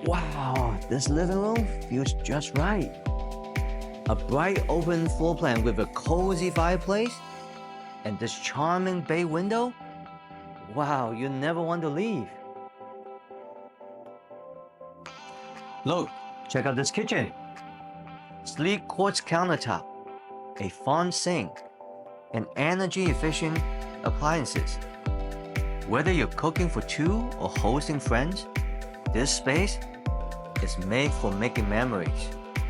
Wow, this living room feels just right. A bright open floor plan with a cozy fireplace and this charming bay window. Wow, you never want to leave. Look, check out this kitchen. Sleek quartz countertop, a fun sink, and energy-efficient appliances. Whether you're cooking for two or hosting friends, this space is made for making memories.